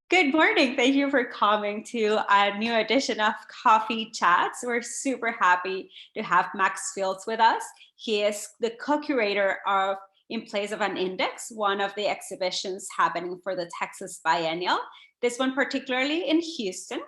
Good morning. Thank you for coming to a new edition of Coffee Chats. We're super happy to have Max Fields with us. He is the co-curator of In Place of an Index, one of the exhibitions happening for the Texas Biennial, this one particularly in Houston.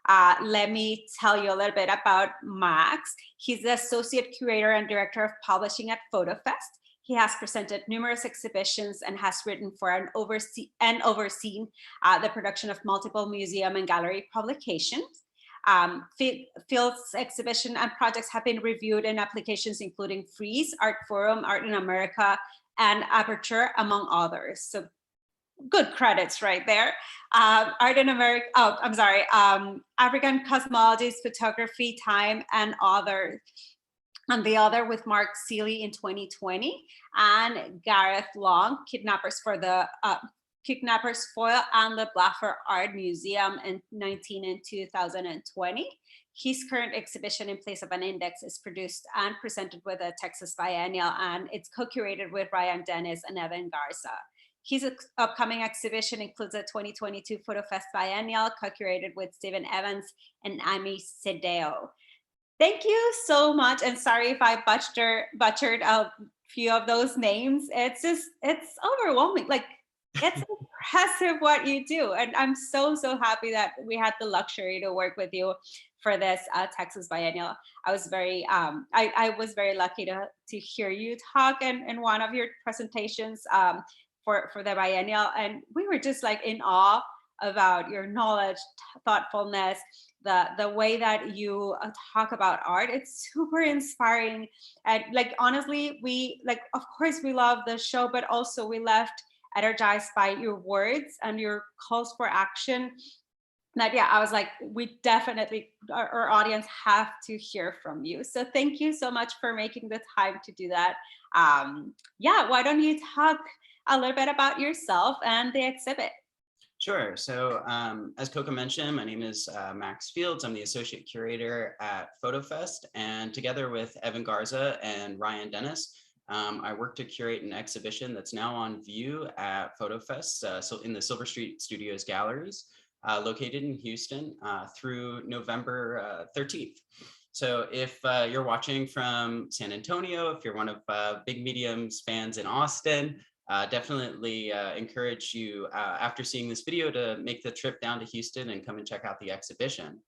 Let me tell you a little bit about Max. He's the associate curator and director of publishing at FotoFest. He has presented numerous exhibitions and has written for and overseen the production of multiple museum and gallery publications. Fields' exhibition and projects have been reviewed in applications including Frieze, ArtForum, Art in America, and Aperture, among others. So good credits right there. Art in America, African Cosmologies, Photography, Time, and others. And the other with Mark Seeley in 2020, and Gareth Long, Kidnappers Foil, and the Blaffer Art Museum in 2020. His current exhibition, In Place of an Index, is produced and presented with the Texas Biennial, and it's co-curated with Ryan Dennis and Evan Garza. His upcoming exhibition includes a 2022 FotoFest Biennial, co-curated with Stephen Evans and Amy Sadao. Thank you so much, and sorry if I butchered a few of those names. It's overwhelming. Like, it's impressive what you do, and I'm so happy that we had the luxury to work with you for this Texas Biennial. I was very I was very lucky to hear you talk in one of your presentations for the Biennial, and we were just like in awe about your knowledge, thoughtfulness, the way that you talk about art. It's super inspiring. And like, honestly, of course we love the show, but also we left energized by your words and your calls for action. That, yeah, I was like, we definitely, our audience have to hear from you. So thank you so much for making the time to do that. Yeah, why don't you talk a little bit about yourself and the exhibit? Sure. So as Coca mentioned, my name is Max Fields. I'm the associate curator at FotoFest, and together with Evan Garza and Ryan Dennis, I work to curate an exhibition that's now on view at FotoFest, so in the Silver Street Studios galleries, located in Houston through November 13th. So if you're watching from San Antonio, if you're one of Big Medium's fans in Austin, definitely encourage you after seeing this video to make the trip down to Houston and come and check out the exhibition.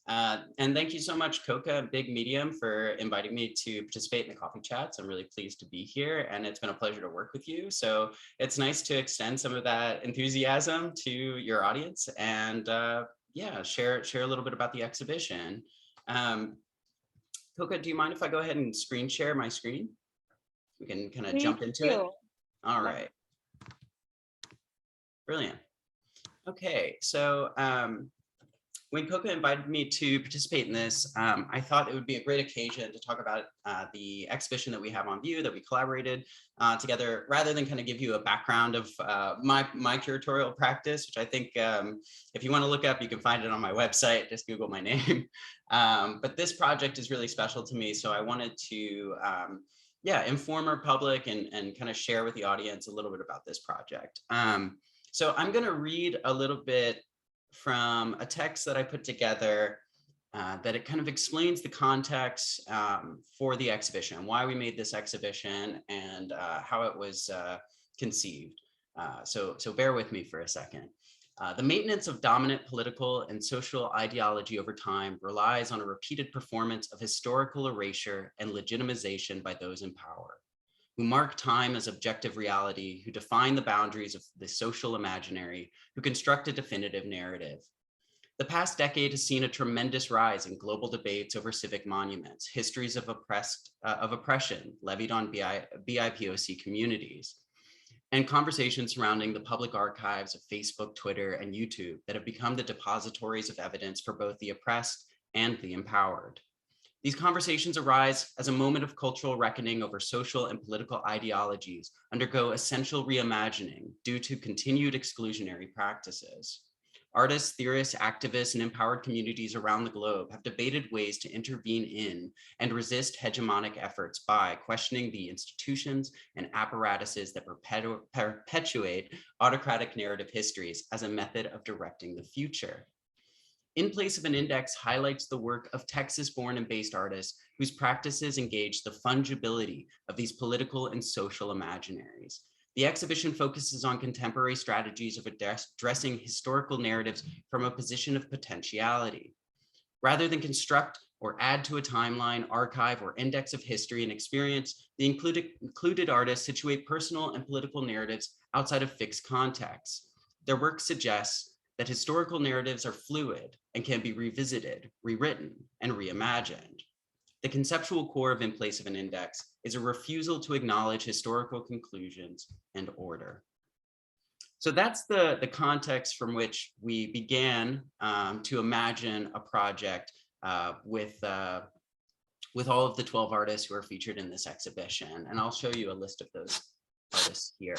And thank you so much, Coca and Big Medium, for inviting me to participate in the coffee chats. I'm really pleased to be here, and it's been a pleasure to work with you. So it's nice to extend some of that enthusiasm to your audience and yeah, share a little bit about the exhibition. Coca, do you mind if I go ahead and screen share my screen? We can kind of jump into it. All right. Brilliant. Okay, so when Coca invited me to participate in this, I thought it would be a great occasion to talk about the exhibition that we have on view, that we collaborated together, rather than kind of give you a background of my curatorial practice, which I think if you want to look up, you can find it on my website. Just Google my name. But this project is really special to me, so I wanted to yeah, inform our public and kind of share with the audience a little bit about this project. So I'm going to read a little bit from a text that I put together that it kind of explains the context for the exhibition, why we made this exhibition, and how it was conceived. So bear with me for a second. The maintenance of dominant political and social ideology over time relies on a repeated performance of historical erasure and legitimization by those in power, who mark time as objective reality, who define the boundaries of the social imaginary, who construct a definitive narrative. The past decade has seen a tremendous rise in global debates over civic monuments, histories of oppression levied on BIPOC communities, and conversations surrounding the public archives of Facebook, Twitter, and YouTube that have become the depositories of evidence for both the oppressed and the empowered. These conversations arise as a moment of cultural reckoning over social and political ideologies undergo essential reimagining due to continued exclusionary practices. artists, theorists, activists, and empowered communities around the globe have debated ways to intervene in and resist hegemonic efforts by questioning the institutions and apparatuses that perpetuate autocratic narrative histories as a method of directing the future. In Place of an Index highlights the work of Texas-born and based artists whose practices engage the fungibility of these political and social imaginaries. The exhibition focuses on contemporary strategies of addressing historical narratives from a position of potentiality. Rather than construct or add to a timeline, archive, or index of history and experience, the included artists situate personal and political narratives outside of fixed contexts. Their work suggests that historical narratives are fluid and can be revisited, rewritten, and reimagined. The conceptual core of In Place of an Index is a refusal to acknowledge historical conclusions and order. So that's the context from which we began to imagine a project with all of the 12 artists who are featured in this exhibition. And I'll show you a list of those artists here.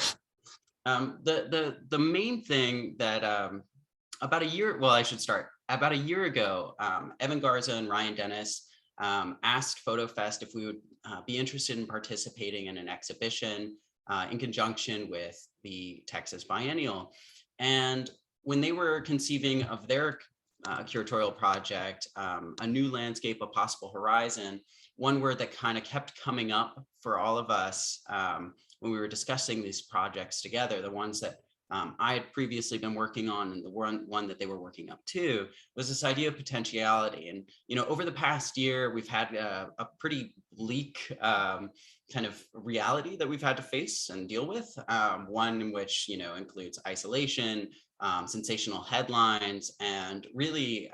The main thing that about a year ago, Evan Garza and Ryan Dennis asked FotoFest if we would be interested in participating in an exhibition in conjunction with the Texas Biennial. And when they were conceiving of their curatorial project, A New Landscape, A Possible Horizon, one word that kind of kept coming up for all of us when we were discussing these projects together, the ones that I had previously been working on, and the one that they were working up to, was this idea of potentiality. And over the past year, we've had a pretty bleak kind of reality that we've had to face and deal with. One in which includes isolation, sensational headlines, and really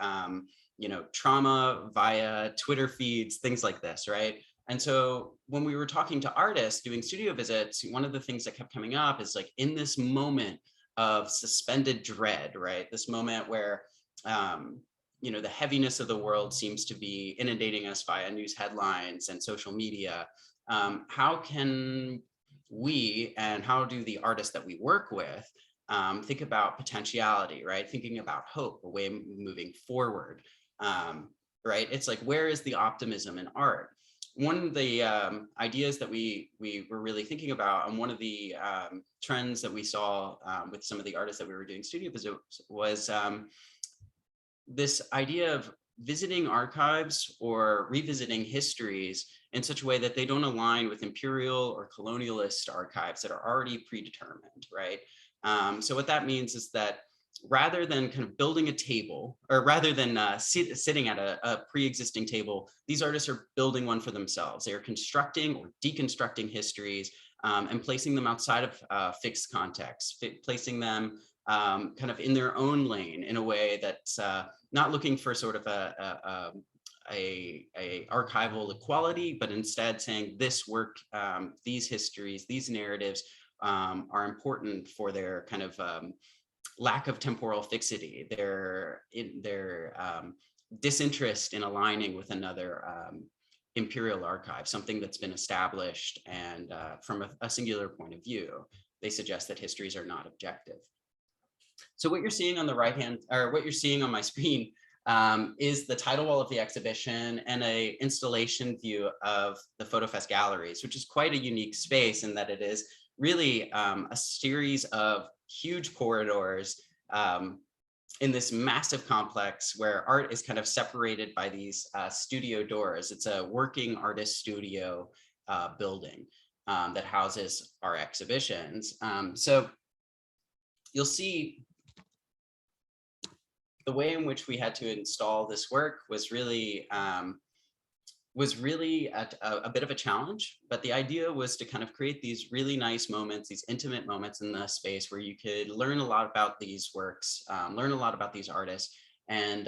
trauma via Twitter feeds, things like this, right? And so when we were talking to artists doing studio visits, one of the things that kept coming up is like, in this moment of suspended dread, right? This moment where, the heaviness of the world seems to be inundating us via news headlines and social media. How can we, and how do the artists that we work with, think about potentiality, right? Thinking about hope, a way of moving forward, right? It's like, where is the optimism in art? One of the ideas that we were really thinking about, and one of the trends that we saw with some of the artists that we were doing studio visits, was this idea of visiting archives or revisiting histories in such a way that they don't align with imperial or colonialist archives that are already predetermined, right? So what that means is that rather than kind of building a table, or rather than sitting at a pre-existing table, these artists are building one for themselves. They are constructing or deconstructing histories and placing them outside of fixed context, placing them kind of in their own lane in a way that's not looking for sort of a archival equality, but instead saying this work, these histories, these narratives are important for their kind of lack of temporal fixity, their disinterest in aligning with another imperial archive, something that's been established, and from a singular point of view. They suggest that histories are not objective. So what you're seeing on the right hand, or what you're seeing on my screen, is the title wall of the exhibition and a installation view of the FotoFest galleries, which is quite a unique space in that it is really a series of huge corridors in this massive complex where art is kind of separated by these studio doors. It's a working artist studio building that houses our exhibitions. So you'll see the way in which we had to install this work was really a bit of a challenge, but the idea was to kind of create these really nice moments, these intimate moments in the space where you could learn a lot about these works, learn a lot about these artists, and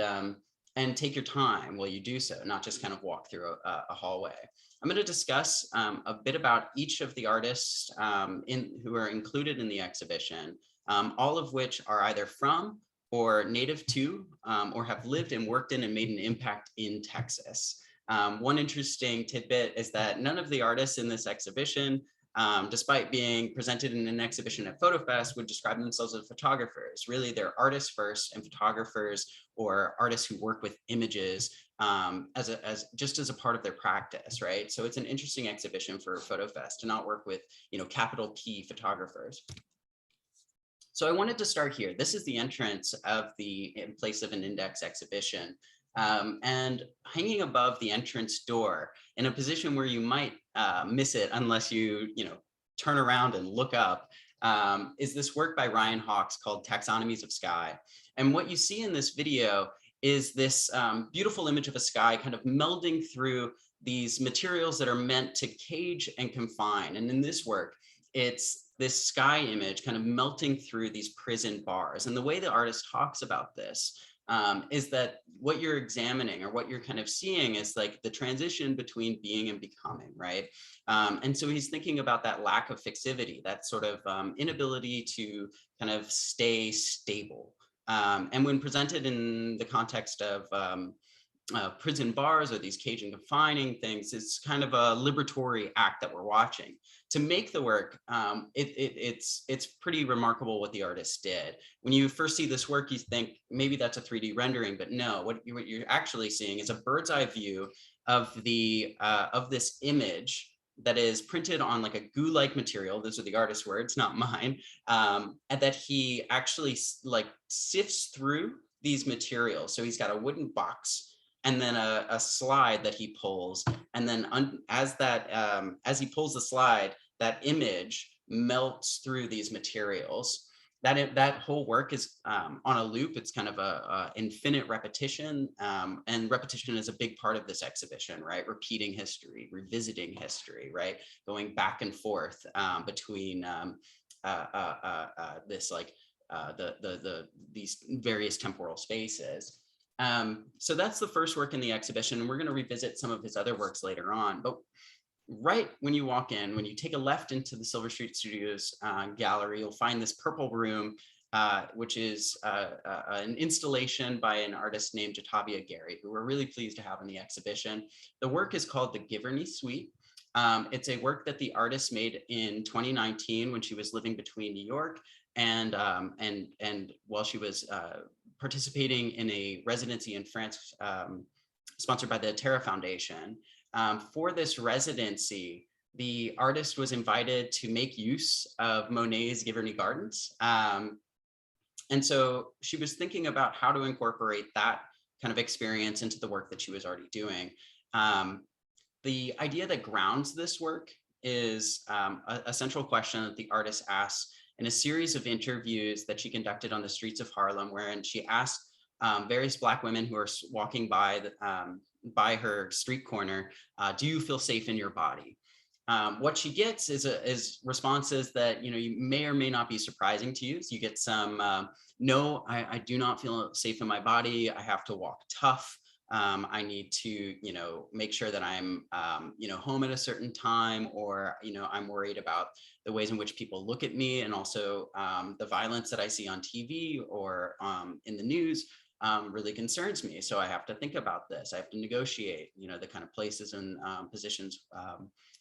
take your time while you do so, not just kind of walk through a hallway. I'm going to discuss a bit about each of the artists who are included in the exhibition, all of which are either from or native to, or have lived and worked in and made an impact in Texas. One interesting tidbit is that none of the artists in this exhibition despite being presented in an exhibition at FotoFest, would describe themselves as photographers. Really, they're artists first and photographers, or artists who work with images just as a part of their practice, right? So it's an interesting exhibition for FotoFest to not work with, capital P photographers. So I wanted to start here. This is the entrance of the In Place of an Index exhibition. And hanging above the entrance door in a position where you might miss it unless you, turn around and look up, is this work by Ryan Hawks called Taxonomies of Sky. And what you see in this video is this beautiful image of a sky kind of melding through these materials that are meant to cage and confine. And in this work, it's this sky image kind of melting through these prison bars. And the way the artist talks about this is that what you're examining, or what you're kind of seeing, is like the transition between being and becoming, right? And so he's thinking about that lack of fixivity, that sort of inability to kind of stay stable. And when presented in the context of prison bars or these cage and confining things, it's kind of a liberatory act that we're watching. To make the work, it's pretty remarkable what the artist did. When you first see this work, you think maybe that's a 3D rendering, but no, what you're actually seeing is a bird's eye view of this image that is printed on like a goo-like material. Those are the artist's words, not mine. And that he actually like sifts through these materials. So he's got a wooden box and then a slide that he pulls. And then as he pulls the slide, that image melts through these materials. That whole work is on a loop. It's kind of a infinite repetition, and repetition is a big part of this exhibition, right? Repeating history, revisiting history, right? Going back and forth between these various temporal spaces. So that's the first work in the exhibition, and we're going to revisit some of his other works later on. But right when you walk in, when you take a left into the Silver Street Studios gallery, you'll find this purple room, which is an installation by an artist named Jatavia Gary, who we're really pleased to have in the exhibition. The work is called the Giverny Suite. It's a work that the artist made in 2019 when she was living between New York and while she was participating in a residency in France, sponsored by the Terra Foundation. For this residency, the artist was invited to make use of Monet's Giverny Gardens. And so she was thinking about how to incorporate that kind of experience into the work that she was already doing. The idea that grounds this work is a central question that the artist asks in a series of interviews that she conducted on the streets of Harlem, wherein she asked various Black women who are walking by her street corner, do you feel safe in your body? What she gets is responses that you may or may not be surprising to you. So you get some, no, I do not feel safe in my body. I have to walk tough. I need to, make sure that I'm, home at a certain time, or, I'm worried about the ways in which people look at me, and also the violence that I see on TV or in the news really concerns me. So I have to think about this. I have to negotiate, the kind of places and positions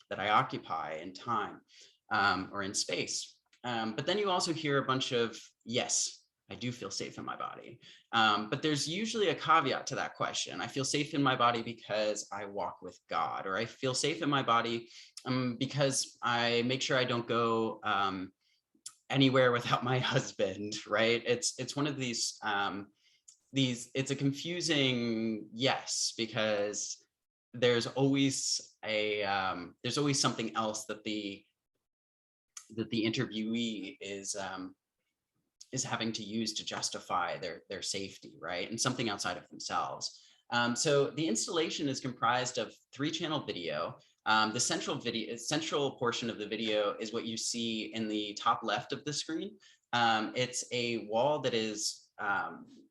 that I occupy in time or in space. But then you also hear a bunch of, yes, I do feel safe in my body. But there's usually a caveat to that question. I feel safe in my body because I walk with God, or I feel safe in my body because I make sure I don't go anywhere without my husband, right? It's one of these, it's a confusing yes, because there's always something else that the interviewee is having to use to justify their safety, right? And something outside of themselves. So the installation is comprised of 3-channel video. The central portion of the video is what you see in the top left of the screen. It's a wall that is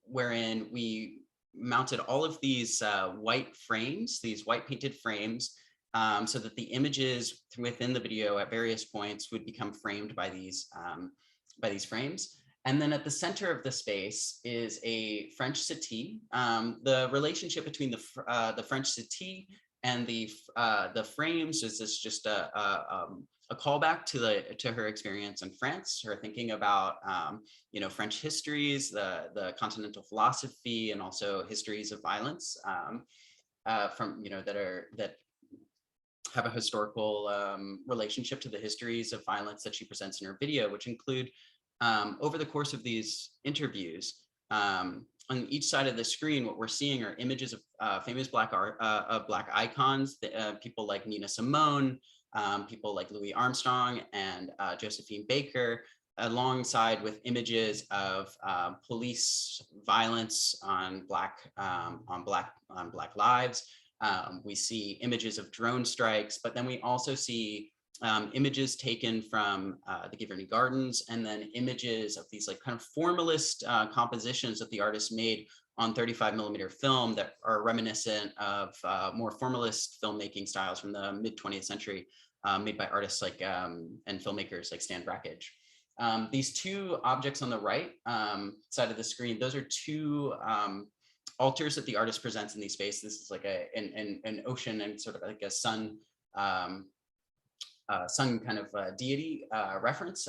wherein we mounted all of these white frames, these white painted frames, so that the images within the video at various points would become framed by these frames. And then at the center of the space is a French settee. The relationship between the French settee and the frames is just a a callback to her experience in France, her thinking about French histories, the continental philosophy, and also histories of violence that have a historical relationship to the histories of violence that she presents in her video, which include over the course of these interviews. On each side of the screen, what we're seeing are images of famous Black icons, people like Nina Simone, people like Louis Armstrong and Josephine Baker, alongside with images of police violence on Black lives. We see images of drone strikes, but then we also see images taken from the Giverny Gardens, and then images of these like kind of formalist compositions that the artist made on 35mm film that are reminiscent of more formalist filmmaking styles from the mid 20th century, made by artists like and filmmakers like Stan Brakhage. These two objects on the right side of the screen, those are two altars that the artist presents in these spaces. This is like an ocean and sort of like a sun kind of deity reference,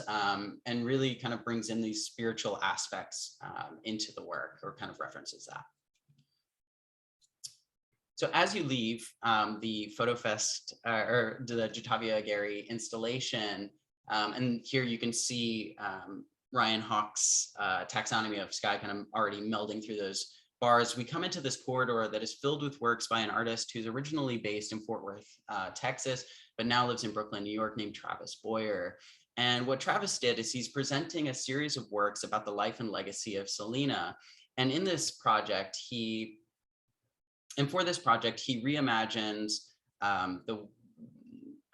and really kind of brings in these spiritual aspects into the work, or kind of references that. So as you leave the FotoFest or the Jatavia Gary installation, and here you can see Ryan Hawk's taxonomy of sky kind of already melding through those bars, we come into this corridor that is filled with works by an artist who's originally based in Fort Worth, Texas, but now lives in Brooklyn, New York, named Travis Boyer. And what Travis did is he's presenting a series of works about the life and legacy of Selena. And in this project, for this project, he reimagines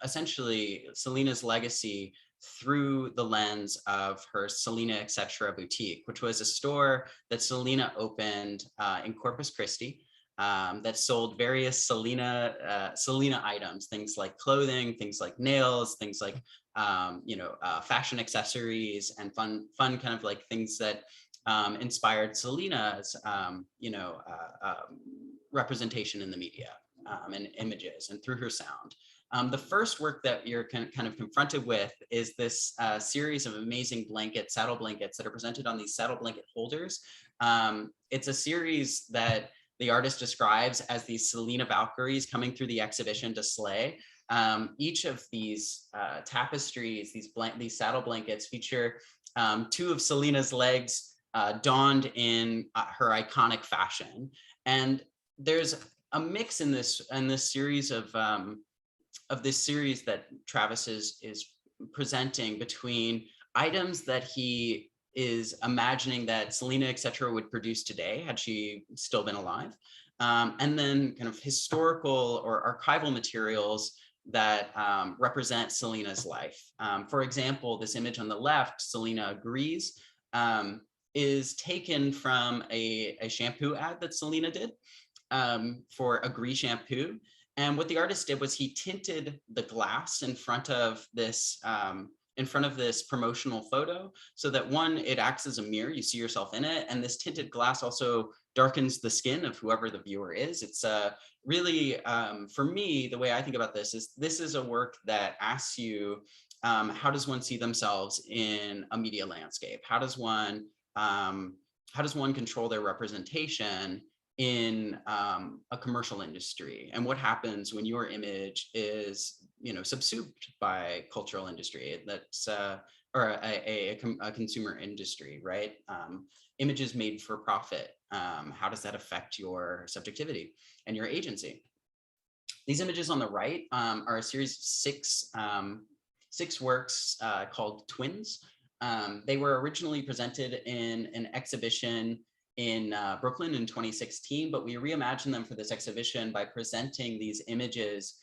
essentially Selena's legacy through the lens of her Selena Etc. boutique, which was a store that Selena opened in Corpus Christi that sold various Selena items, things like clothing, things like nails, things like fashion accessories, and fun kind of like things that inspired Selena's representation in the media and images and through her sound. The first work that you're kind of confronted with is this series of amazing saddle blankets that are presented on these saddle blanket holders. It's a series that the artist describes as these Selena Valkyries coming through the exhibition to slay. Each of these tapestries, these saddle blankets feature two of Selena's legs donned in her iconic fashion. And there's a mix in this series of this series that Travis is presenting between items that he is imagining that Selena Etc. would produce today had she still been alive, and then kind of historical or archival materials that represent Selena's life. For example, this image on the left, Selena Agrees, is taken from a shampoo ad that Selena did for Agree shampoo. And what the artist did was he tinted the glass in front of this promotional photo, so that one, it acts as a mirror, you see yourself in it, and this tinted glass also darkens the skin of whoever the viewer is. It's really, for me, the way I think about this is a work that asks you, how does one see themselves in a media landscape? How does one control their representation in a commercial industry, and what happens when your image is subsumed by cultural industry that's or a consumer industry, right? Images made for profit, how does that affect your subjectivity and your agency? These images on the right are a series of six works called Twins. They were originally presented in an exhibition in Brooklyn in 2016, but we reimagined them for this exhibition by presenting these images,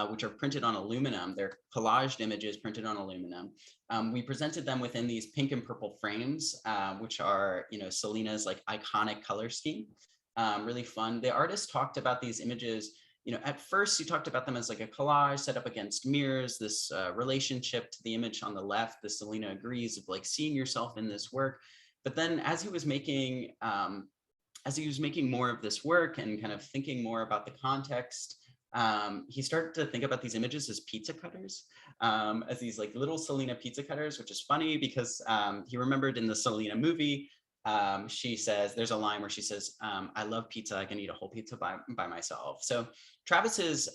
which are printed on aluminum. They're collaged images printed on aluminum. We presented them within these pink and purple frames, which are, Selena's like iconic color scheme. Really fun. The artist talked about these images. At first he talked about them as like a collage set up against mirrors, this relationship to the image on the left, the Selena Agrees, of like seeing yourself in this work. But then as he was making more of this work and kind of thinking more about the context he started to think about these images as pizza cutters, as these like little Selena pizza cutters, which is funny because he remembered in the Selena movie, she says, there's a line where she says, I love pizza, I can eat a whole pizza by myself. So Travis's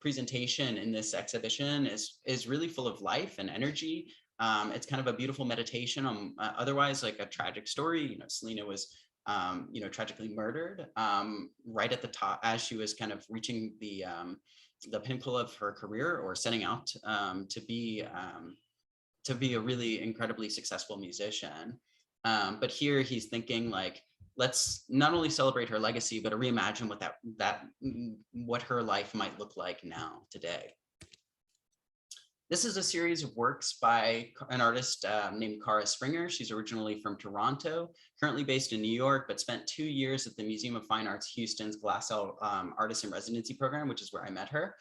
presentation in this exhibition is really full of life and energy. It's kind of a beautiful meditation on otherwise like a tragic story. You know, Selena was tragically murdered right at the top as she was kind of reaching the pinnacle of her career or setting out to be a really incredibly successful musician. But here he's thinking like, let's not only celebrate her legacy, but reimagine what her life might look like now today. This is a series of works by an artist named Cara Springer. She's originally from Toronto, currently based in New York, but spent 2 years at the Museum of Fine Arts Houston's Glassell Artist in Residency program, which is where I met her.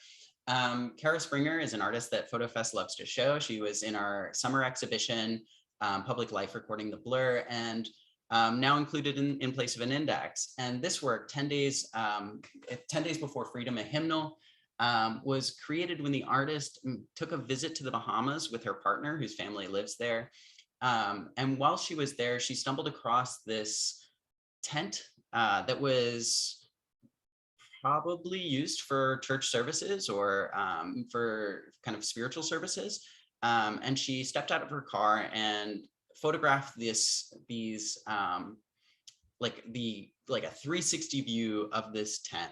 Cara Springer is an artist that FotoFest loves to show. She was in our summer exhibition, Public Life Recording the Blur, and now included in place of an index. And this work, 10 days before Freedom, a hymnal, was created when the artist took a visit to the Bahamas with her partner, whose family lives there. And while she was there, she stumbled across this tent that was probably used for church services or for kind of spiritual services. And she stepped out of her car and photographed like a 360 view of this tent.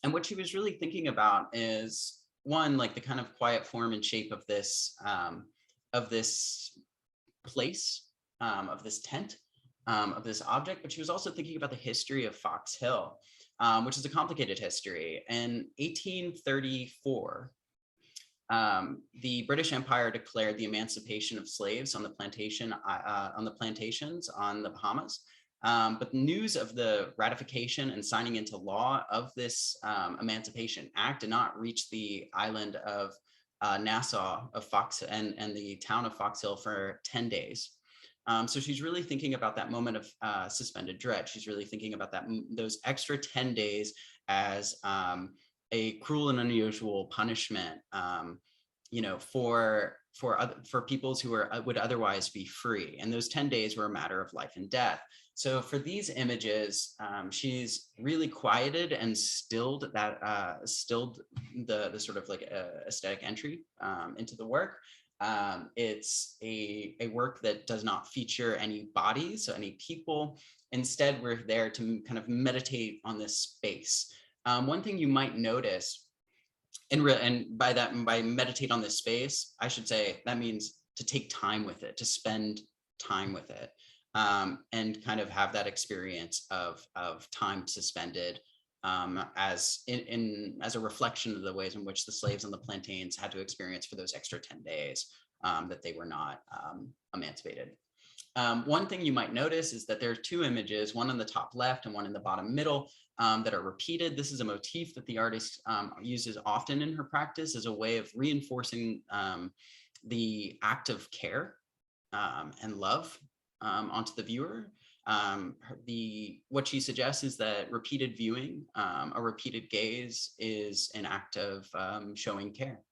And what she was really thinking about is one, like the kind of quiet form and shape of this place, of this tent, of this object, but she was also thinking about the history of Fox Hill, which is a complicated history. In 1834, the British Empire declared the emancipation of slaves on the plantations on the Bahamas. But news of the ratification and signing into law of this Emancipation Act did not reach the island of Nassau of Fox and the town of Fox Hill for 10 days. So she's really thinking about that moment of suspended dread. She's really thinking about those extra 10 days as a cruel and unusual punishment, for peoples who would otherwise be free. And those 10 days were a matter of life and death. So for these images, she's really quieted and stilled the sort of like aesthetic entry into the work. It's a work that does not feature any bodies, so any people. Instead, we're there to kind of meditate on this space. One thing you might notice, and by meditate on this space, I should say that means to take time with it, to spend time with it, and kind of have that experience of time suspended, as a reflection of the ways in which the slaves on the plantains had to experience for those extra 10 days that they were not emancipated. One thing you might notice is that there are two images, one on the top left and one in the bottom middle, that are repeated. This is a motif that the artist uses often in her practice as a way of reinforcing the act of care and love onto the viewer. What she suggests is that repeated viewing, a repeated gaze, is an act of showing care.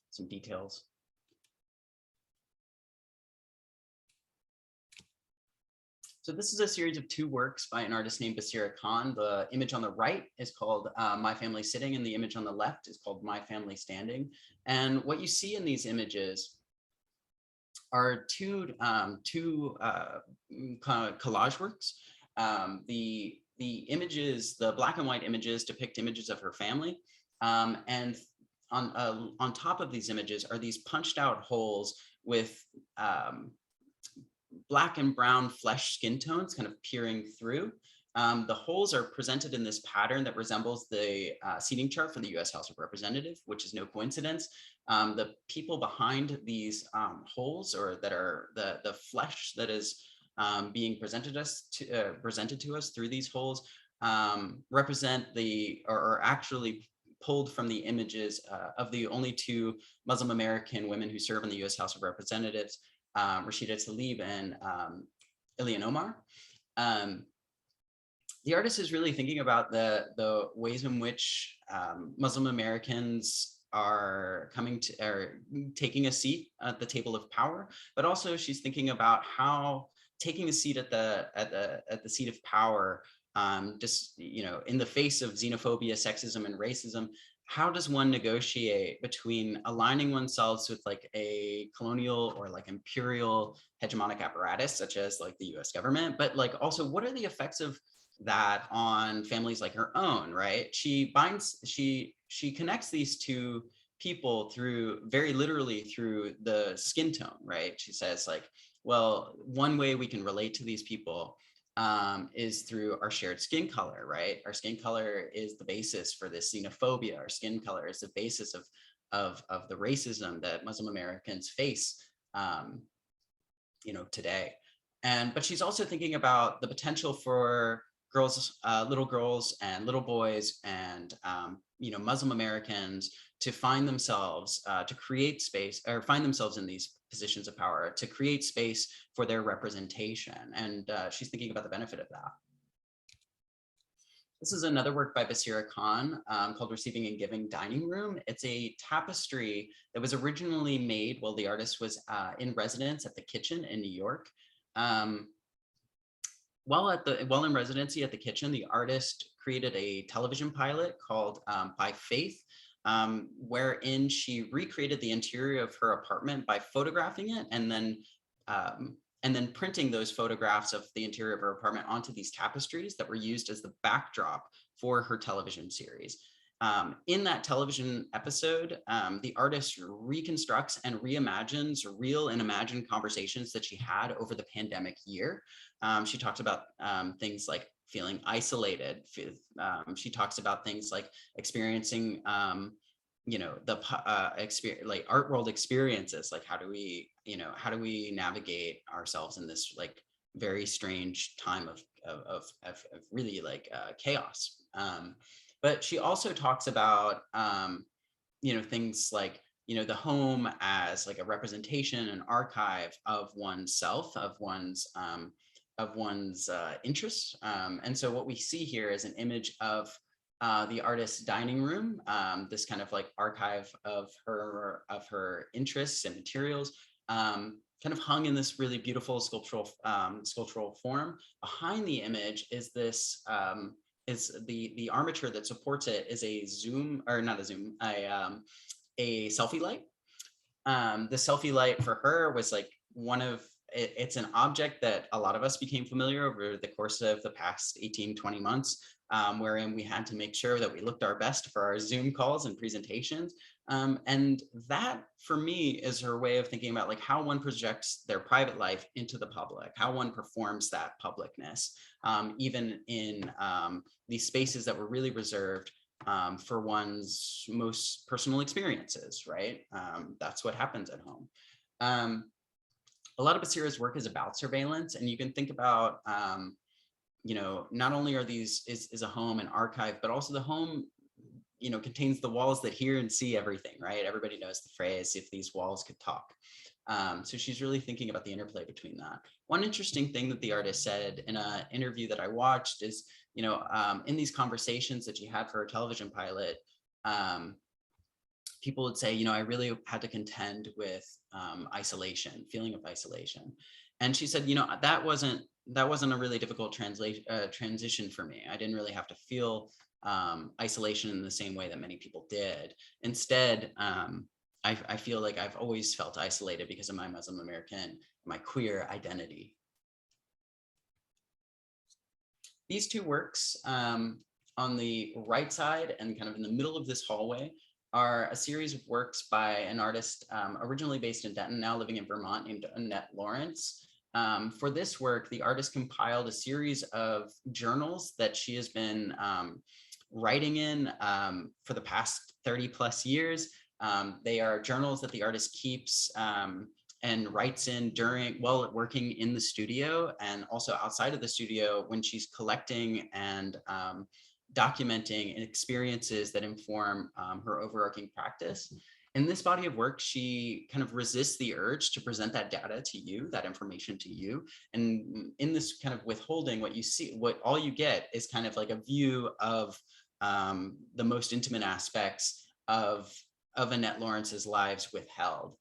Some details. So this is a series of two works by an artist named Basira Khan. The image on the right is called My Family Sitting, and the image on the left is called My Family Standing. And what you see in these images are two collage works. The images, the black and white images, depict images of her family, and on top of these images are these punched out holes with black and brown flesh skin tones kind of peering through. The holes are presented in this pattern that resembles the seating chart for the US House of Representatives, which is no coincidence. The people behind these holes, or that are the flesh that is being presented to us through these holes, represent or actually pulled from the images of the only two Muslim American women who serve in the US House of Representatives, Rashida Tlaib and Ilhan Omar. the artist is really thinking about the ways in which Muslim Americans are taking a seat at the table of power, but also she's thinking about how taking a seat at the seat of power, just in the face of xenophobia, sexism, and racism, how does one negotiate between aligning oneself with like a colonial or like imperial hegemonic apparatus, such as like the US government, but like also what are the effects of that on families like her own, right? She connects these two people through very literally through the skin tone, right? She says like, well, one way we can relate to these people is through our shared skin color, right? Our skin color is the basis for this xenophobia. Our skin color is the basis of the racism that Muslim Americans face, today. But she's also thinking about the potential for little girls and little boys and Muslim Americans to find themselves to create space or find themselves in these positions of power, to create space for their representation. And she's thinking about the benefit of that. This is another work by Basira Khan called Receiving and Giving Dining Room. It's a tapestry that was originally made while the artist was in residence at the Kitchen in New York. While in residency at the Kitchen, the artist created a television pilot called By Faith, wherein she recreated the interior of her apartment by photographing it and then printing those photographs of the interior of her apartment onto these tapestries that were used as the backdrop for her television series. In that television episode, the artist reconstructs and reimagines real and imagined conversations that she had over the pandemic year. She talks about things like feeling isolated. She talks about things like experiencing, like art world experiences. Like how do we navigate ourselves in this like very strange time of really like chaos. But she also talks about, things like, the home as like a representation, an archive of oneself, of one's interests. And so what we see here is an image of the artist's dining room, this kind of like archive of her interests and materials, kind of hung in this really beautiful sculptural form. Behind the image is this is the armature that supports it is a selfie light. The selfie light for her was like it's an object that a lot of us became familiar over the course of the past 18-20 months, wherein we had to make sure that we looked our best for our Zoom calls and presentations. And that for me is her way of thinking about like how one projects their private life into the public, how one performs that publicness, even in these spaces that were really reserved for one's most personal experiences, right? That's what happens at home. A lot of Basira's work is about surveillance, and you can think about, not only are these is a home an archive, but also the home, contains the walls that hear and see everything, right? Everybody knows the phrase, if these walls could talk. So she's really thinking about the interplay between that. One interesting thing that the artist said in an interview that I watched is, in these conversations that she had for her television pilot, people would say, I really had to contend with isolation, feeling of isolation. And she said, that wasn't a really difficult transition for me. I didn't really have to feel isolation in the same way that many people did. Instead, I feel like I've always felt isolated because of my Muslim American, my queer identity. These two works on the right side and kind of in the middle of this hallway are a series of works by an artist originally based in Denton, now living in Vermont, named Annette Lawrence. For this work, the artist compiled a series of journals that she has been writing in for the past 30 plus years. They are journals that the artist keeps and writes in while working in the studio and also outside of the studio when she's collecting and documenting experiences that inform her overarching practice. In this body of work, she kind of resists the urge to present that data to you, that information to you. And in this kind of withholding, what you see, what all you get is kind of like a view of the most intimate aspects of Annette Lawrence's lives withheld.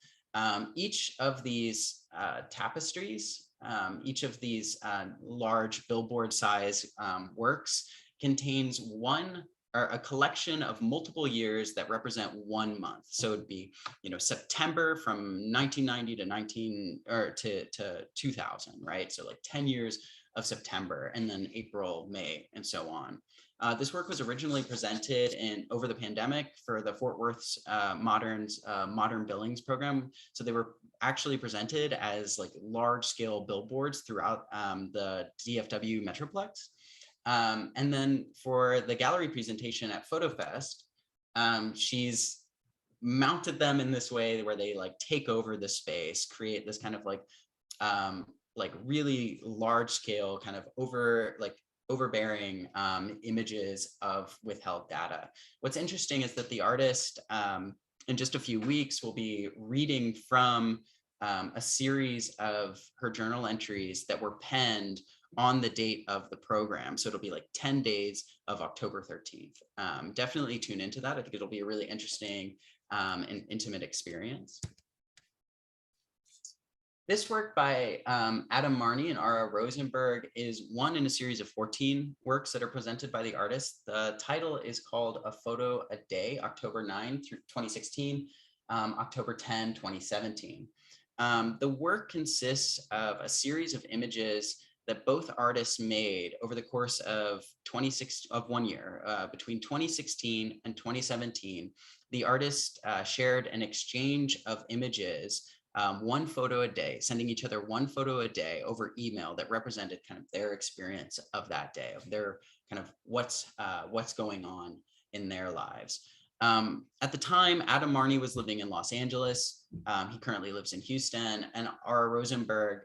Each of these tapestries, each of these large billboard size works contains one or a collection of multiple years that represent 1 month. So it'd be, September from 1990 to 2000, right? So like 10 years of September, and then April, May, and so on. This work was originally presented over the pandemic for the Fort Worth's Modern Billings program. So they were actually presented as like large scale billboards throughout the DFW Metroplex. And then for the gallery presentation at FotoFest, she's mounted them in this way where they like take over the space, create this kind of like really large scale kind of overbearing images of withheld data. What's interesting is that the artist in just a few weeks will be reading from a series of her journal entries that were penned on the date of the program. So it'll be like 10 days of October 13th. Definitely tune into that. I think it'll be a really interesting and intimate experience. This work by Adam Marney and Ara Rosenberg is one in a series of 14 works that are presented by the artist. The title is called A Photo a Day, October 9 through 2016, October 10, 2017. The work consists of a series of images that both artists made over the course of 1 year, between 2016 and 2017. The artist shared an exchange of images, 1 photo a day, sending each other 1 photo a day over email that represented kind of their experience of that day, of their kind of what's going on in their lives. At the time, Adam Marney was living in Los Angeles. He currently lives in Houston, and Ara Rosenberg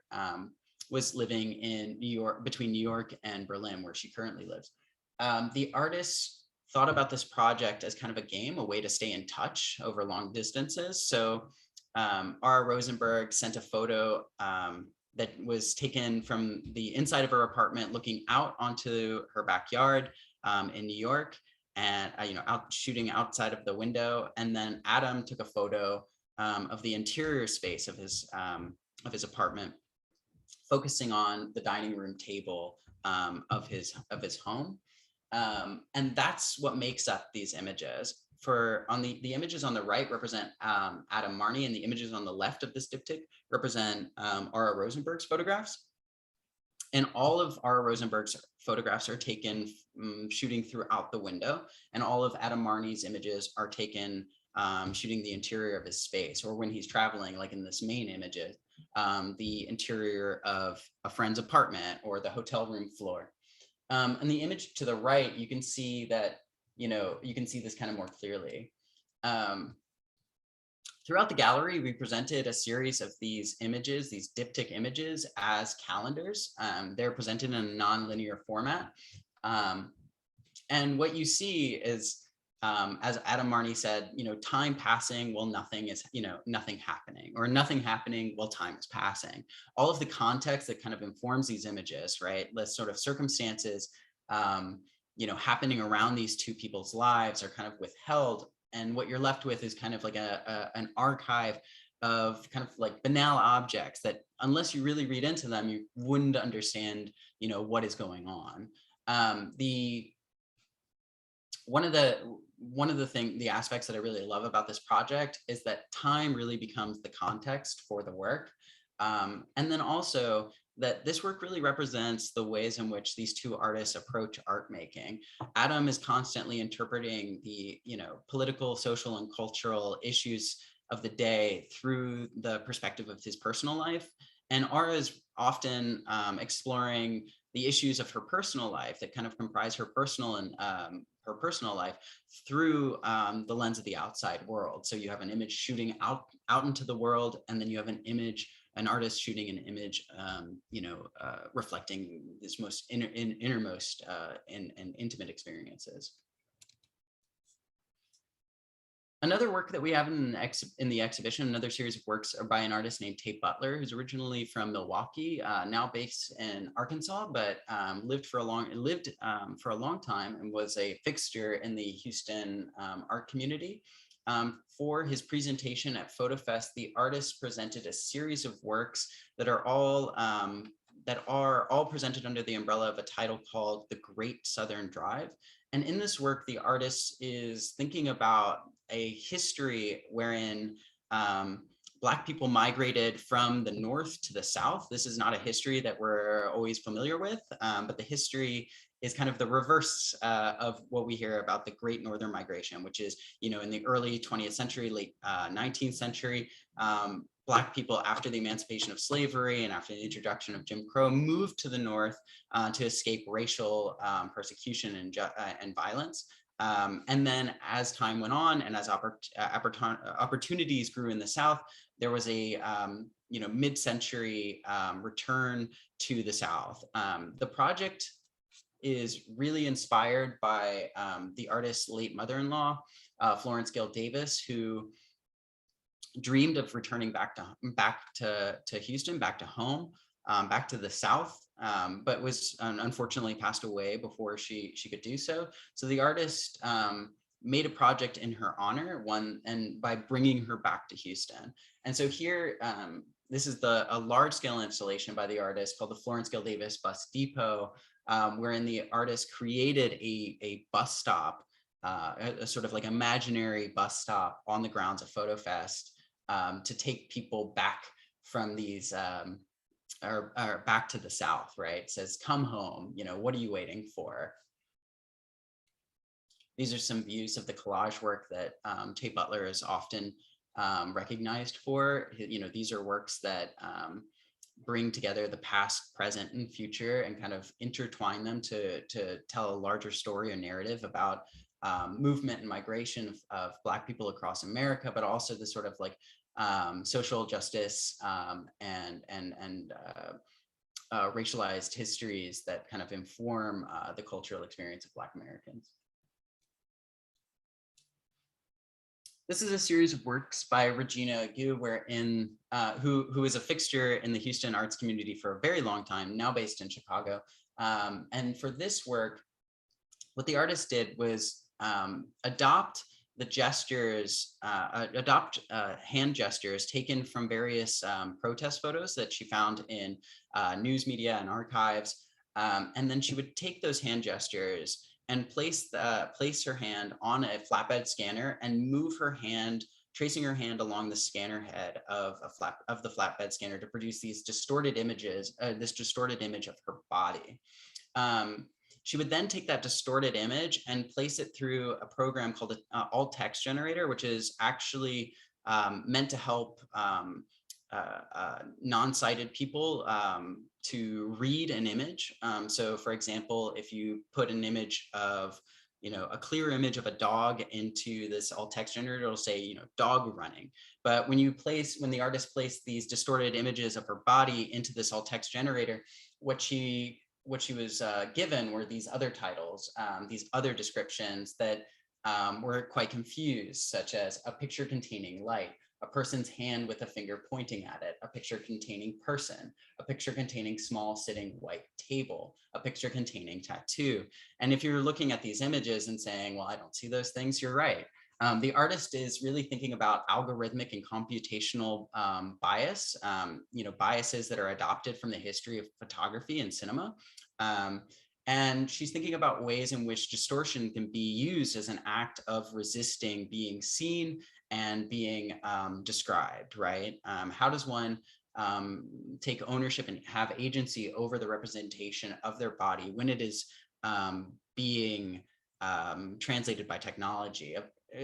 was living in New York, between New York and Berlin, where she currently lives. The artist thought about this project as kind of a game, a way to stay in touch over long distances. So Ara Rosenberg sent a photo that was taken from the inside of her apartment, looking out onto her backyard in New York, and shooting outside of the window. And then Adam took a photo of the interior space of his apartment, focusing on the dining room table of his home. And that's what makes up these images. The images on the right represent Adam Marney, and the images on the left of this diptych represent Ara Rosenberg's photographs. And all of Ara Rosenberg's photographs are taken shooting throughout the window, and all of Adam Marney's images are taken shooting the interior of his space, or when he's traveling, like in this main image, the interior of a friend's apartment or the hotel room floor. And the image to the right, you can see that, you can see this kind of more clearly. Throughout the gallery, we presented a series of these images, these diptych images, as calendars. They're presented in a non-linear format. And what you see is, as Adam Marney said, time passing while nothing is, nothing happening, or nothing happening while time is passing. All of the context that kind of informs these images, right? The sort of circumstances, happening around these two people's lives are kind of withheld. And what you're left with is kind of like an archive of kind of like banal objects that, unless you really read into them, you wouldn't understand, what is going on. One of the aspects that I really love about this project is that time really becomes the context for the work. And then also that this work really represents the ways in which these two artists approach art making. Adam is constantly interpreting the, political, social, and cultural issues of the day through the perspective of his personal life. And Ara is often exploring the issues of her personal life that kind of comprise her personal life through the lens of the outside world. So you have an image shooting out into the world, and then you have an artist shooting an image, reflecting this most innermost and intimate experiences. Another work that we have in the exhibition, another series of works are by an artist named Tate Butler, who's originally from Milwaukee, now based in Arkansas, but lived for a long time and was a fixture in the Houston art community. For his presentation at FotoFest, the artist presented a series of works that are all presented under the umbrella of a title called The Great Southern Drive. And in this work, the artist is thinking about a history wherein Black people migrated from the north to the south. This is not a history that we're always familiar with, but the history is kind of the reverse of what we hear about the Great Northern Migration, which is, in the early 20th century, late 19th century, Black people, after the emancipation of slavery and after the introduction of Jim Crow, moved to the north to escape racial persecution and violence. And then as time went on and as opportunities grew in the South, there was a mid-century return to the South. The project is really inspired by the artist's late mother-in-law, Florence Gayle Davis, who dreamed of returning back to Houston, back to home, back to the South, but was unfortunately passed away before she could do so. So the artist made a project in her honor, and by bringing her back to Houston. And so here, this is a large-scale installation by the artist called the Florence Gayle Davis Bus Depot, wherein the artist created a bus stop, a sort of like imaginary bus stop on the grounds of FotoFest, to take people back from these or back to the South, right? It says, come home, what are you waiting for? These are some views of the collage work that Tate Butler is often recognized for. These are works that bring together the past, present, and future and kind of intertwine them to tell a larger story or narrative about movement and migration of Black people across America, but also the sort of like social justice and racialized histories that kind of inform the cultural experience of Black Americans. This is a series of works by Regina Gu, who is a fixture in the Houston arts community for a very long time, now based in Chicago. And for this work, what the artist did was adopt the gestures, hand gestures taken from various protest photos that she found in news media and archives. And then she would take those hand gestures and place her hand on a flatbed scanner and move her hand, tracing her hand along the scanner head of the flatbed scanner to produce these distorted images, this distorted image of her body. She would then take that distorted image and place it through a program called an alt text generator, which is actually meant to help non-sighted people to read an image. So for example, if you put an image of, a clear image of a dog into this alt text generator, it'll say, dog running. But when the artist placed these distorted images of her body into this alt text generator, what she was given were these other titles, these other descriptions that were quite confused, such as a picture containing light, a person's hand with a finger pointing at it, a picture containing person, a picture containing small sitting white table, a picture containing tattoo. And if you're looking at these images and saying, well, I don't see those things, you're right. The artist is really thinking about algorithmic and computational bias, biases that are adopted from the history of photography and cinema. And she's thinking about ways in which distortion can be used as an act of resisting being seen and being described, right? How does one take ownership and have agency over the representation of their body when it is being translated by technology?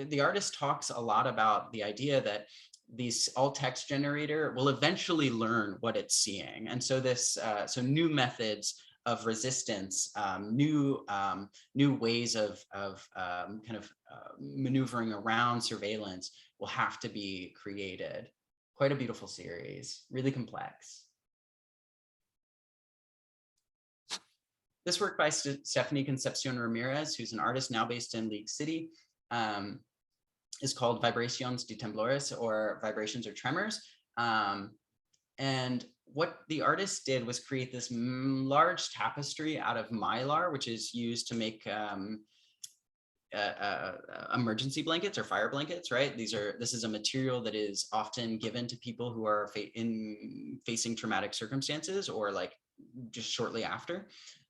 The artist talks a lot about the idea that these alt text generator will eventually learn what it's seeing. And so so new methods of resistance, new ways of maneuvering around surveillance will have to be created. Quite a beautiful series, really complex. This work by Stephanie Concepcion Ramirez, who's an artist now based in League City, is called Vibraciones de Temblores, or Vibrations or Tremors. And what the artist did was create this large tapestry out of mylar, which is used to make emergency blankets or fire blankets, right? This is a material that is often given to people who are facing traumatic circumstances, or like just shortly after.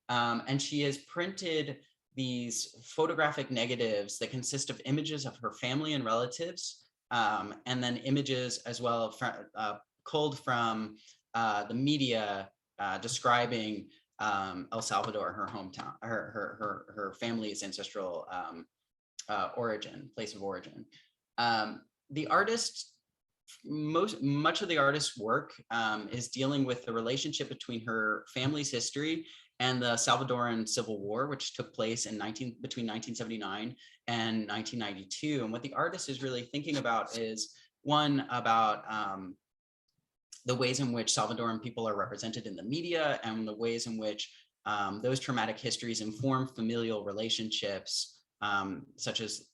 And she has printed these photographic negatives that consist of images of her family and relatives, and then images as well culled from the media describing El Salvador, her hometown, her family's ancestral place of origin. The artist, much of the artist's work is dealing with the relationship between her family's history and the Salvadoran Civil War, which took place between 1979 and 1992. And what the artist is really thinking about is, one, about the ways in which Salvadoran people are represented in the media, and the ways in which those traumatic histories inform familial relationships, such as,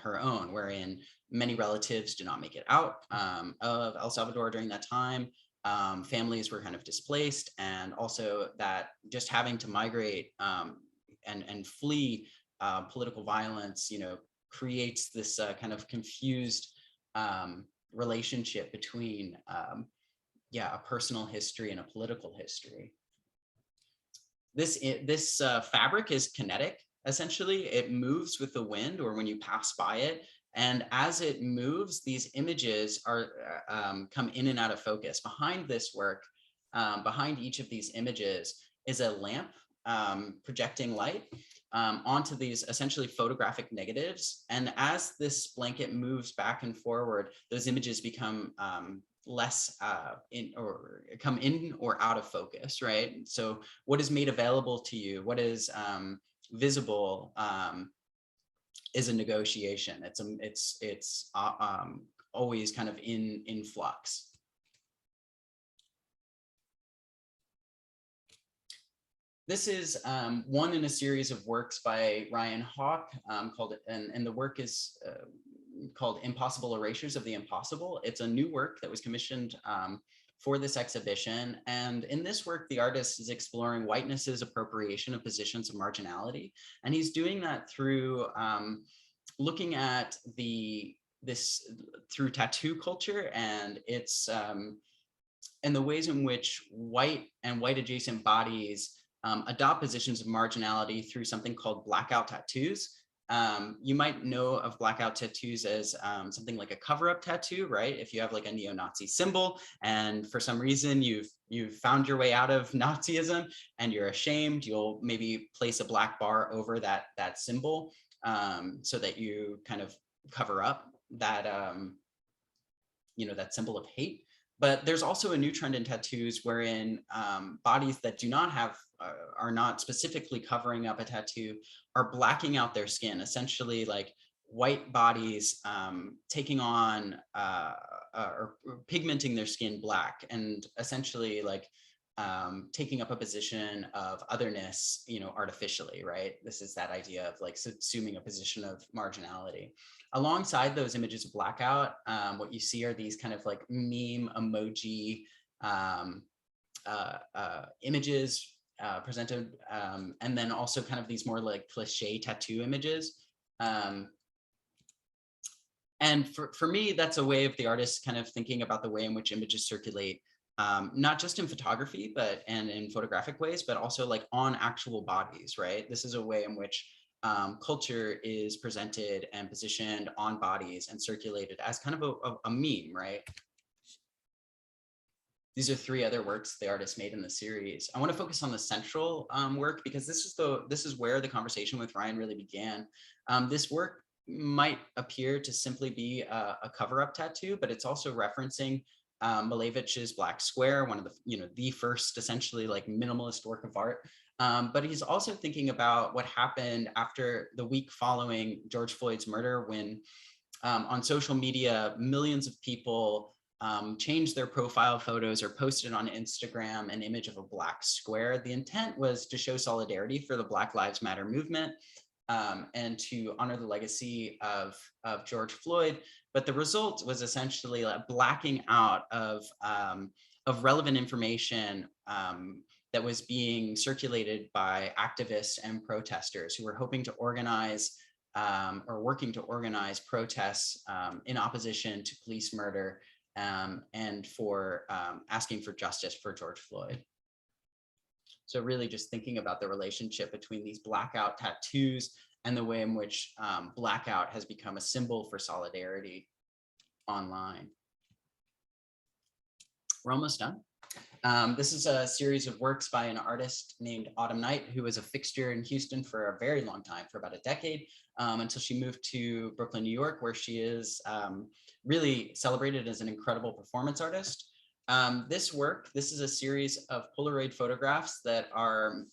her own, wherein many relatives do not make it out of El Salvador during that time. Families were kind of displaced, and also that just having to migrate and flee political violence, creates this kind of confused relationship between a personal history and a political history. This fabric is kinetic. Essentially, it moves with the wind or when you pass by it. And as it moves, these images are come in and out of focus. Behind this work, behind each of these images is a lamp projecting light onto these essentially photographic negatives. And as this blanket moves back and forward, those images become less come in or out of focus, right? So what is made available to you, what is visible, is a negotiation. It's always kind of in flux. This is one in a series of works by Ryan Hawk, and the work is called Impossible Erasures of the Impossible. It's a new work that was commissioned for this exhibition. And in this work, the artist is exploring whiteness's appropriation of positions of marginality. And he's doing that through looking at this through tattoo culture and its and the ways in which white and white adjacent bodies adopt positions of marginality through something called Blackout Tattoos. You might know of Blackout Tattoos as something like a cover-up tattoo, right? If you have like a neo-Nazi symbol and for some reason you've found your way out of Nazism and you're ashamed, you'll maybe place a black bar over that symbol so that you kind of cover up that that symbol of hate. But there's also a new trend in tattoos wherein bodies that do not have are not specifically covering up a tattoo are blacking out their skin, essentially like white bodies taking on or pigmenting their skin black, and essentially like taking up a position of otherness, artificially, right? This is that idea of like assuming a position of marginality. Alongside those images of blackout, what you see are these kind of like meme emoji images presented, and then also kind of these more like cliche tattoo images. And for me, that's a way of the artist kind of thinking about the way in which images circulate, not just in photography, and in photographic ways, but also like on actual bodies, right? This is a way in which culture is presented and positioned on bodies and circulated as kind of a meme, right? These are three other works the artist made in the series. I want to focus on the central work because this is where the conversation with Ryan really began. This work might appear to simply be a cover-up tattoo, but it's also referencing Malevich's Black Square, one of the first essentially like minimalist work of art. But he's also thinking about what happened after the week following George Floyd's murder, when on social media, millions of people changed their profile photos or posted on Instagram an image of a black square. The intent was to show solidarity for the Black Lives Matter movement. and to honor the legacy of George Floyd. But the result was essentially a blacking out of relevant information that was being circulated by activists and protesters who were hoping to organize or working to organize protests in opposition to police murder and for asking for justice for George Floyd. So really just thinking about the relationship between these blackout tattoos and the way in which blackout has become a symbol for solidarity online. We're almost done. This is a series of works by an artist named Autumn Knight, who was a fixture in Houston for a very long time, for about a decade, until she moved to Brooklyn, New York, where she is really celebrated as an incredible performance artist. This is a series of Polaroid photographs that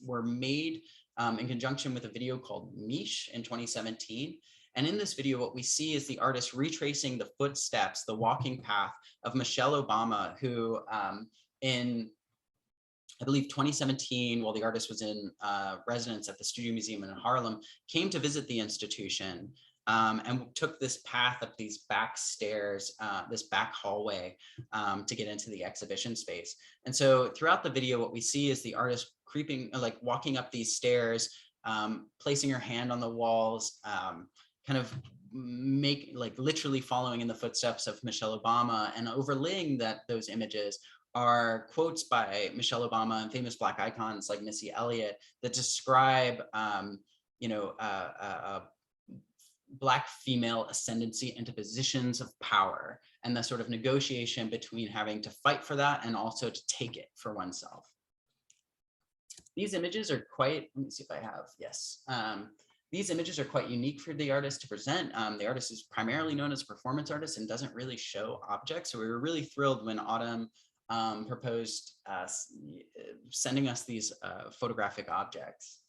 were made in conjunction with a video called Mish in 2017. And in this video, what we see is the artist retracing the footsteps, the walking path of Michelle Obama, who in, I believe, 2017, while the artist was in residence at the Studio Museum in Harlem, came to visit the institution and took this path up these back stairs, this back hallway to get into the exhibition space. And so throughout the video, what we see is the artist walking up these stairs, placing her hand on the walls, kind of literally following in the footsteps of Michelle Obama, and overlaying those images are quotes by Michelle Obama and famous Black icons like Missy Elliott that describe, Black female ascendancy into positions of power, and the sort of negotiation between having to fight for that and also to take it for oneself. These images are quite, let me see if I have, yes. These images are quite unique for the artist to present. The artist is primarily known as a performance artist and doesn't really show objects. So we were really thrilled when Autumn proposed sending us these photographic objects.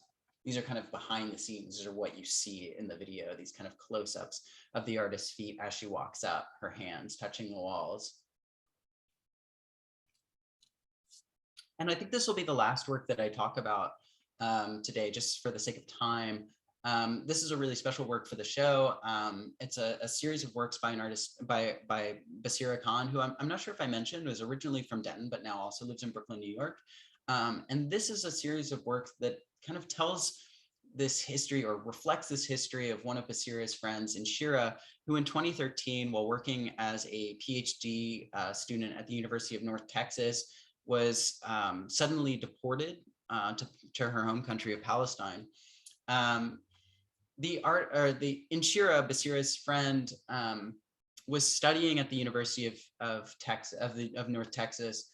These are kind of behind the scenes. These are what you see in the video, these kind of close-ups of the artist's feet as she walks up, her hands touching the walls. And I think this will be the last work that I talk about today, just for the sake of time. This is a really special work for the show. It's a series of works by an artist, by Basira Khan, who I'm not sure if I mentioned, was originally from Denton, but now also lives in Brooklyn, New York. And this is a series of works that kind of tells this history or reflects this history of one of Basira's friends, Inshira, who in 2013, while working as a PhD student at the University of North Texas, was suddenly deported to her home country of Palestine. Inshira, Basira's friend, was studying at the University of North Texas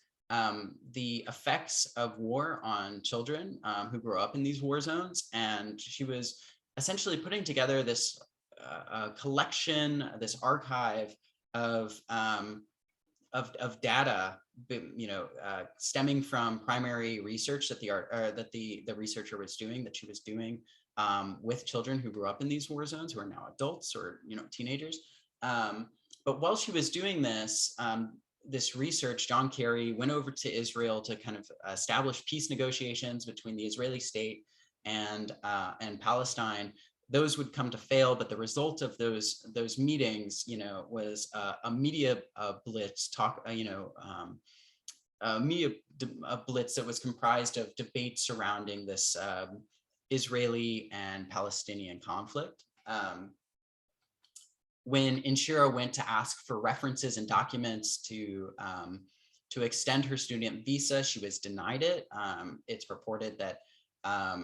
the effects of war on children who grow up in these war zones, and she was essentially putting together this collection, this archive of data, stemming from primary research that the researcher was doing, that she was doing with children who grew up in these war zones, who are now adults or teenagers. But while she was doing this, this research, John Kerry went over to Israel to kind of establish peace negotiations between the Israeli state and Palestine. Those would come to fail, but the result of those meetings, was a media blitz, a blitz that was comprised of debates surrounding this Israeli and Palestinian conflict. When Inshira went to ask for references and documents to extend her student visa, she was denied it. It's reported that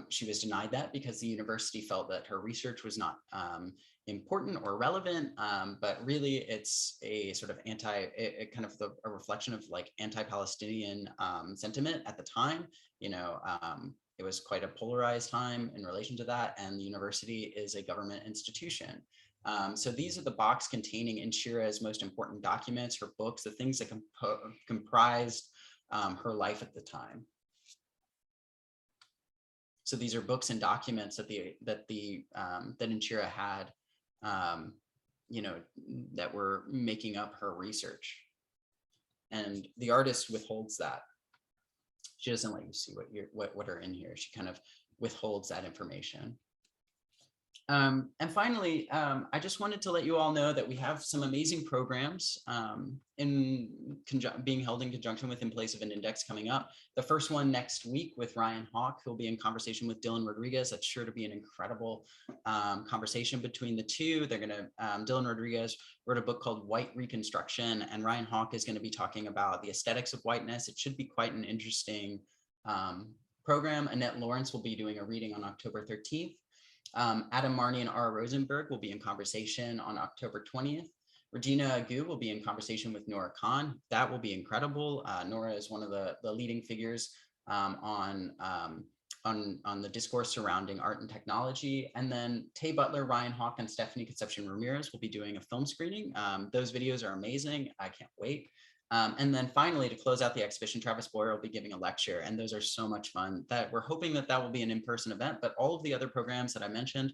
she was denied that because the university felt that her research was not important or relevant, but really it's a sort of a reflection of like anti-Palestinian sentiment at the time. It was quite a polarized time in relation to that, and the university is a government institution. So these are the box containing Inshira's most important documents, her books, the things that comprised her life at the time. So these are books and documents that Inshira had, that were making up her research. And the artist withholds that. She doesn't let you see what are in here. She kind of withholds that information. And finally, I just wanted to let you all know that we have some amazing programs being held in conjunction with In Place of an Index coming up. The first one next week with Ryan Hawk, who'll be in conversation with Dylan Rodriguez. That's sure to be an incredible conversation between the two. They're gonna, Dylan Rodriguez wrote a book called White Reconstruction, and Ryan Hawk is gonna be talking about the aesthetics of whiteness. It should be quite an interesting program. Annette Lawrence will be doing a reading on October 13th. Adam Marney and Ara Rosenberg will be in conversation on October 20th. Regina Agu will be in conversation with Nora Khan. That will be incredible. Nora is one of the leading figures on the discourse surrounding art and technology. And then Tate Butler, Ryan Hawk, and Stephanie Concepcion Ramirez will be doing a film screening. Those videos are amazing. I can't wait. And then finally, to close out the exhibition, Travis Boyer will be giving a lecture, and those are so much fun that we're hoping that will be an in-person event, but all of the other programs that I mentioned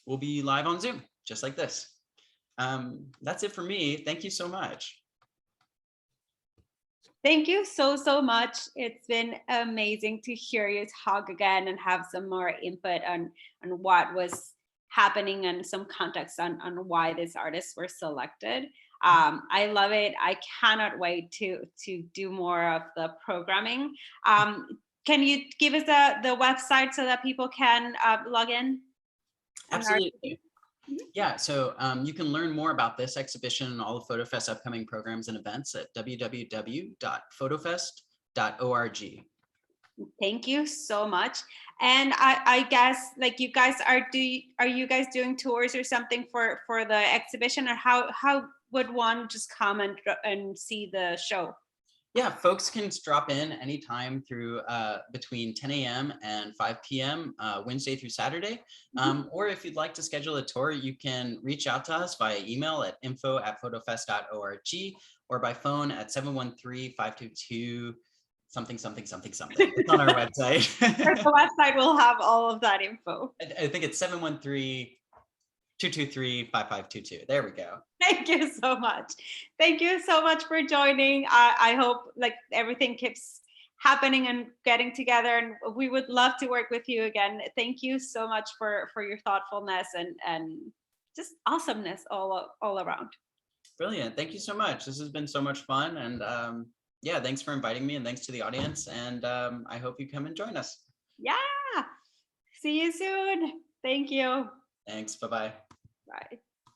will be live on Zoom, just like this. That's it for me. Thank you so much. Thank you so much. It's been amazing to hear you talk again and have some more input on what was happening and some context on why these artists were selected. I love it. I cannot wait to do more of the programming. Can you give us the website so that people can log in? Absolutely. Yeah, so you can learn more about this exhibition and all of FotoFest's upcoming programs and events at www.fotofest.org. Thank you so much. And I guess, like, you guys are you guys doing tours or something for the exhibition, or how would one just come and see the show? Yeah, folks can drop in anytime through between 10 a.m. and 5 p.m. Wednesday through Saturday. Or if you'd like to schedule a tour, you can reach out to us via email at info@fotofest.org or by phone at 713-522 something. It's on our website. The website will have all of that info. I think it's 713-223-5522. There we go. Thank you so much. Thank you so much for joining. I hope like everything keeps happening and getting together, and we would love to work with you again. Thank you so much for your thoughtfulness and just awesomeness all around. Brilliant. Thank you so much. This has been so much fun. And yeah, thanks for inviting me, and thanks to the audience. And I hope you come and join us. Yeah. See you soon. Thank you. Thanks. Bye-bye. Bye.